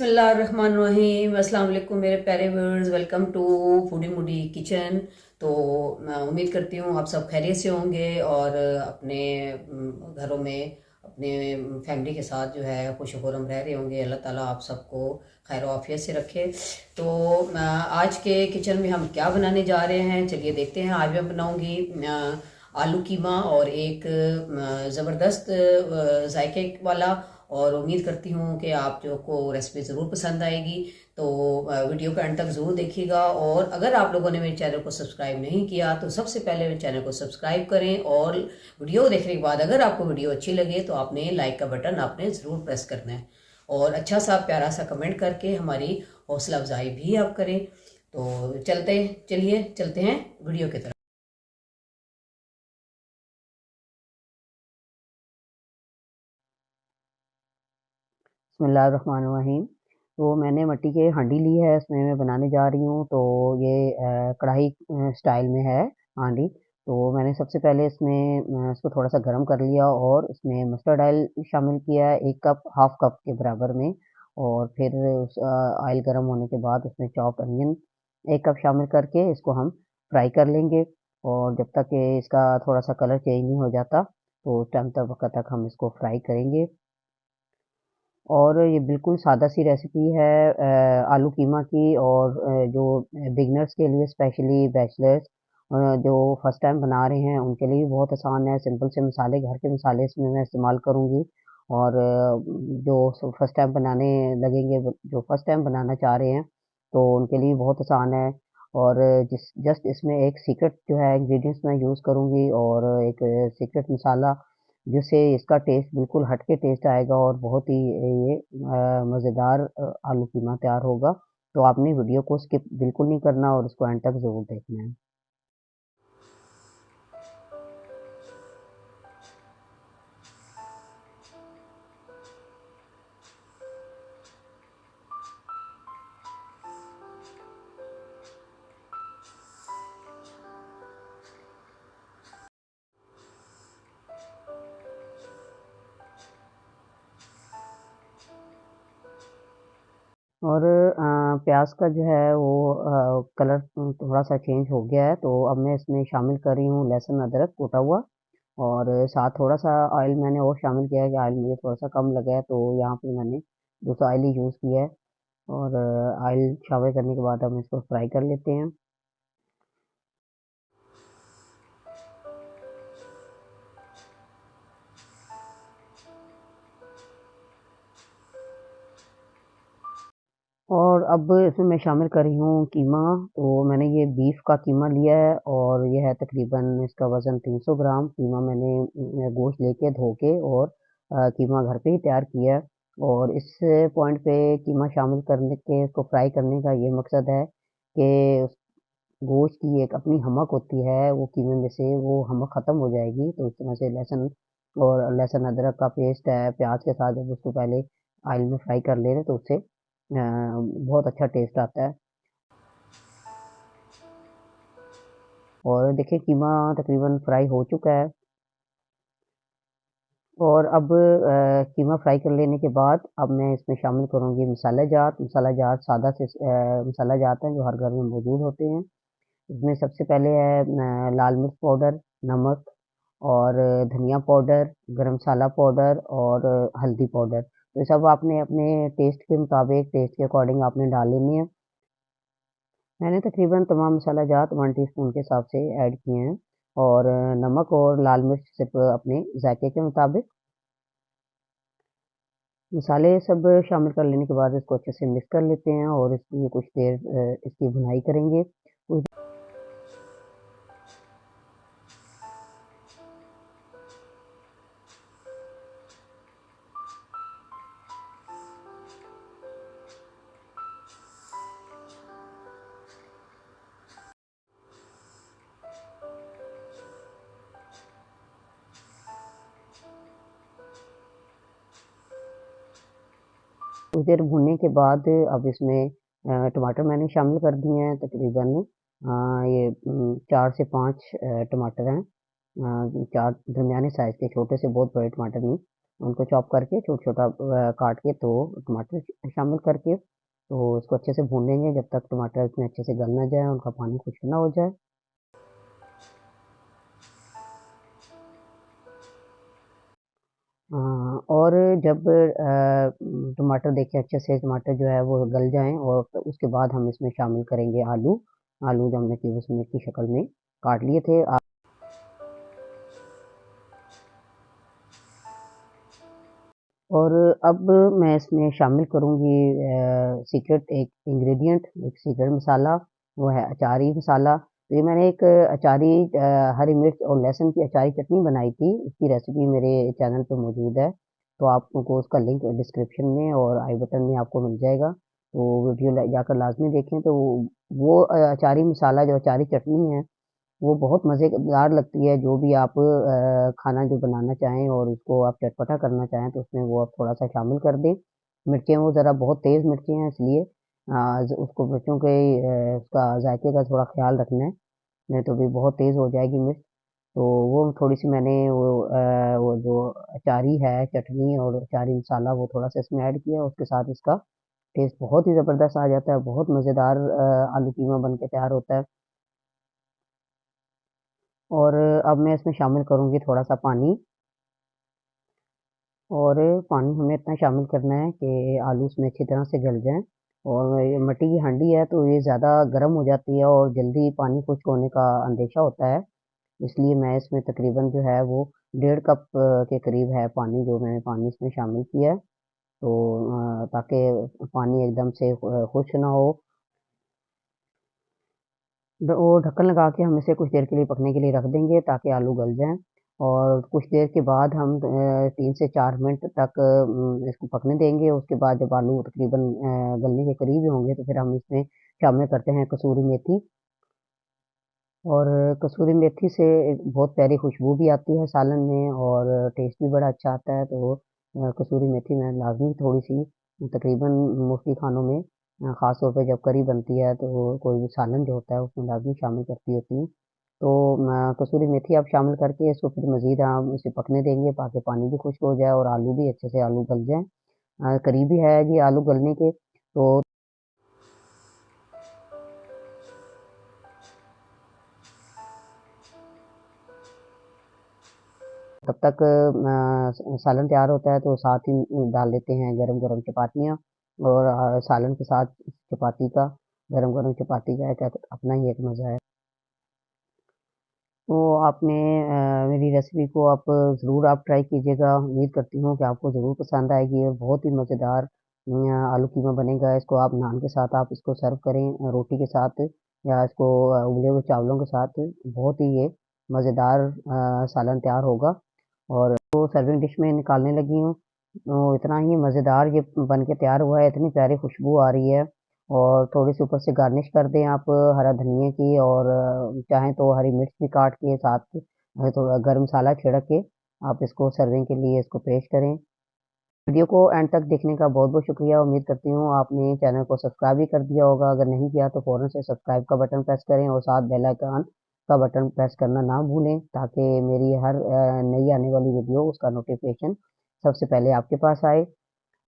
बिस्मिल्लाहिर्रहमानिर्रहीम। अस्सलाम वालेकुम मेरे प्यारे viewers, welcome to Foodie Moody Kitchen. तो मैं उम्मीद करती हूँ आप सब खैरियत से होंगे और अपने घरों में अपने फैमिली के साथ जो है खुश खुरम रह रहे होंगे। अल्लाह ताला आप सबको खैर आफियत से रखे। तो आज के किचन में हम क्या बनाने जा रहे हैं, चलिए देखते हैं। आज मैं बनाऊँगी आलू कीमा और एक ज़बरदस्त जायके वाला, और उम्मीद करती हूँ कि आप जो को रेसिपी ज़रूर पसंद आएगी। तो वीडियो का एंड तक ज़रूर देखिएगा। और अगर आप लोगों ने मेरे चैनल को सब्सक्राइब नहीं किया तो सबसे पहले मेरे चैनल को सब्सक्राइब करें, और वीडियो देखने के बाद अगर आपको वीडियो अच्छी लगे तो आपने लाइक का बटन आपने ज़रूर प्रेस करना है, और अच्छा सा प्यारा सा कमेंट करके हमारी हौसला अफजाई भी आप करें। तो चलिए चलते हैं वीडियो की तरफ। बिस्मिल्लाहिर्रहमानिर्रहीम। तो मैंने मिट्टी की हांडी ली है, इसमें मैं बनाने जा रही हूँ। तो ये कढ़ाई स्टाइल में है हांडी। तो मैंने सबसे पहले इसमें इसको थोड़ा सा गर्म कर लिया और इसमें मस्टर्ड ऑयल शामिल किया है, 1 कप, हाफ कप के बराबर में। और फिर उस ऑयल गर्म होने के बाद उसमें चॉप अनियन 1 कप शामिल करके इसको हम फ्राई कर लेंगे। और जब तक कि इसका थोड़ा सा कलर चेंज नहीं हो जाता तो उस टाइम तक हम इसको फ्राई करेंगे। और ये बिल्कुल सादा सी रेसिपी है आलू कीमा की। और जो बिगनर्स के लिए, स्पेशली बैचलर्स जो फर्स्ट टाइम बना रहे हैं, उनके लिए भी बहुत आसान है। सिंपल से मसाले, घर के मसाले इसमें मैं इस्तेमाल करूँगी। और जो फर्स्ट टाइम बनाने लगेंगे, जो फर्स्ट टाइम बनाना चाह रहे हैं, तो उनके लिए बहुत आसान है। और जिस जस्ट इसमें एक सीक्रेट जो है इंग्रेडिएंट्स मैं यूज़ करूँगी, और एक सीक्रेट मसाला जिससे इसका टेस्ट बिल्कुल हट के टेस्ट आएगा, और बहुत ही ये मज़ेदार आलू कीमा तैयार होगा। तो आपने वीडियो को स्किप बिल्कुल नहीं करना और इसको एंड तक ज़रूर देखना है। और प्याज का जो है वो कलर थोड़ा सा चेंज हो गया है। तो अब मैं इसमें शामिल कर रही हूँ लहसुन अदरक कूटा हुआ। और साथ थोड़ा सा ऑयल मैंने और शामिल किया है कि ऑयल मुझे थोड़ा सा कम लगा है, तो यहाँ पे मैंने दूसरा ऑयल ही यूज़ किया है। और ऑयल शामिल करने के बाद हम इसको फ्राई कर लेते हैं। और अब इसमें मैं शामिल कर रही हूँ कीमा। तो मैंने ये बीफ का कीमा लिया है, और ये है तकरीबन, इसका वज़न 300 ग्राम। कीमा मैंने गोश्त लेके धो के और कीमा घर पे ही तैयार किया है। और इस पॉइंट पे कीमा शामिल करने के, इसको फ्राई करने का ये मकसद है कि उस गोश्त की एक अपनी हमक होती है, वो कीमे में से वो हमक ख़त्म हो जाएगी। तो इस तरह से लहसुन अदरक का पेस्ट है, प्याज के साथ जब उसको पहले ऑयल में फ्राई कर ले रहे तो उससे बहुत अच्छा टेस्ट आता है। और देखिए कीमा तकरीबन फ्राई हो चुका है। और अब कीमा फ्राई कर लेने के बाद अब मैं इसमें शामिल करूँगी मसाला जात। मसाला जात सादा से मसाला जात हैं जो हर घर में मौजूद होते हैं। इसमें सबसे पहले है लाल मिर्च पाउडर, नमक, और धनिया पाउडर, गरम मसाला पाउडर, और हल्दी पाउडर। तो ये सब आपने अपने टेस्ट के मुताबिक, टेस्ट के अकॉर्डिंग आपने डाल लेनी है। मैंने तकरीबन तमाम मसाला जात 1 टीस्पून के हिसाब से ऐड किए हैं। और नमक और लाल मिर्च सिर्फ अपने जायके के मुताबिक। मसाले सब शामिल कर लेने के बाद इसको अच्छे से मिक्स कर लेते हैं, और इसकी कुछ देर इसकी भुनाई करेंगे। कुछ देर भूनने के बाद अब इसमें टमाटर मैंने शामिल कर दिए हैं। तकरीबन ये 4 से 5 टमाटर हैं, 4 दरमियाने साइज़ के, छोटे से बहुत बड़े टमाटर नहीं। उनको चॉप करके छोटा छोटा काट के, तो टमाटर शामिल करके तो इसको अच्छे से भून लेंगे जब तक टमाटर इसमें अच्छे से गल ना जाए, उनका पानी खुश्क ना हो जाए। और जब टमाटर देखिए अच्छे से टमाटर जो है वो गल जाएं, और उसके बाद हम इसमें शामिल करेंगे आलू। आलू जो हमने क्यूब्स में की शक्ल में काट लिए थे। और अब मैं इसमें शामिल करूँगी सीक्रेट एक इंग्रेडिएंट, एक सीक्रेट मसाला, वो है अचारी मसाला। तो ये मैंने एक अचारी हरी मिर्च और लहसुन की अचारी चटनी बनाई थी, इसकी रेसिपी मेरे चैनल पे मौजूद है, तो आपको उसका लिंक डिस्क्रिप्शन में और आई बटन में आपको मिल जाएगा, तो वीडियो जाकर लाजमी देखें। तो वो अचारी मसाला जो अचारी चटनी है वो बहुत मज़ेदार लगती है। जो भी आप खाना जो बनाना चाहें और उसको आप चटपटा करना चाहें तो उसमें वो आप थोड़ा-सा शामिल कर दें। मिर्चें वो ज़रा बहुत तेज़ मिर्चें हैं, इसलिए उसको मिर्चों के उसका जायके का थोड़ा ख़्याल रखना है, नहीं तो भी बहुत तेज़ हो जाएगी मिर्च। तो वो थोड़ी-सी मैंने वो जो अचारी है चटनी और अचारी मसाला वो थोड़ा-सा इसमें ऐड किया, उसके साथ इसका टेस्ट बहुत ही ज़बरदस्त आ जाता है, बहुत मज़ेदार आलू कीमा बन के तैयार होता है। और अब मैं इसमें शामिल करूँगी थोड़ा-सा पानी, और पानी हमें इतना शामिल करना है कि आलू उसमें अच्छी तरह से गल जाएँ। और ये मिट्टी की हांडी है तो ये ज़्यादा गर्म हो जाती है और जल्दी पानी खुश्क होने का अंदेशा होता है, इसलिए मैं इसमें तकरीबन जो है वो 1.5 कप के करीब है पानी, जो मैंने पानी इसमें शामिल किया है। तो ताकि पानी एकदम से खुश्क ना हो। वो ढक्कन लगा के हम इसे कुछ देर के लिए पकने के लिए रख देंगे ताकि आलू गल जाएँ, और कुछ देर के बाद हम 3 से 4 मिनट तक इसको पकने देंगे। उसके बाद जब आलू तकरीबन गलने के करीब ही होंगे तो फिर हम इसमें शामिल करते हैं कसूरी मेथी। और कसूरी मेथी से एक बहुत प्यारी खुशबू भी आती है सालन में, और टेस्ट भी बड़ा अच्छा आता है। तो कसूरी मेथी मैं लाज़मी थोड़ी-सी तकरीबन मोस्टली खानों में ख़ास तौर पे जब करी बनती है तो कोई भी सालन जो होता है उसमें लाज़मी शामिल करती होती हूँ। तो कसूरी मेथी आप शामिल करके इसको फिर मज़ीद हम इसे पकने देंगे ताकि पानी भी खुश्क हो जाए और आलू भी अच्छे से आलू गल जाएँ। करीब ही है जी आलू गलने के, तो तब तक सालन तैयार होता है तो साथ ही डाल देते हैं गरम-गरम चपातियाँ, और सालन के साथ चपाती का गरम-गरम चपाती का एक अपना ही एक मज़ा है। तो आपने मेरी रेसिपी को आप ज़रूर आप ट्राई कीजिएगा, उम्मीद करती हूँ कि आपको ज़रूर पसंद आएगी और बहुत ही मज़ेदार आलू कीमा बनेगा। इसको आप नान के साथ आप इसको सर्व करें, रोटी के साथ, या इसको उबले हुए चावलों के साथ, बहुत ही ये मज़ेदार सालन तैयार होगा। और तो सर्विंग डिश में निकालने लगी हूँ, तो इतना ही मज़ेदार ये बन के तैयार हुआ है, इतनी प्यारी खुशबू आ रही है। और थोड़ी-सी ऊपर से गार्निश कर दें आप हरा धनिया की, और चाहें तो हरी मिर्च भी काट के साथ थोड़ा गरम मसाला छिड़क के आप इसको सर्विंग के लिए इसको पेश करें। वीडियो को एंड तक देखने का बहुत-बहुत शुक्रिया। उम्मीद करती हूँ आपने चैनल को सब्सक्राइब भी कर दिया होगा, अगर नहीं किया तो फ़ौरन से सब्सक्राइब का बटन प्रेस करें और साथ बेल आइकन का बटन प्रेस करना ना भूलें, ताकि मेरी हर नई आने वाली वीडियो उसका नोटिफ़िकेशन सबसे पहले आपके पास आए।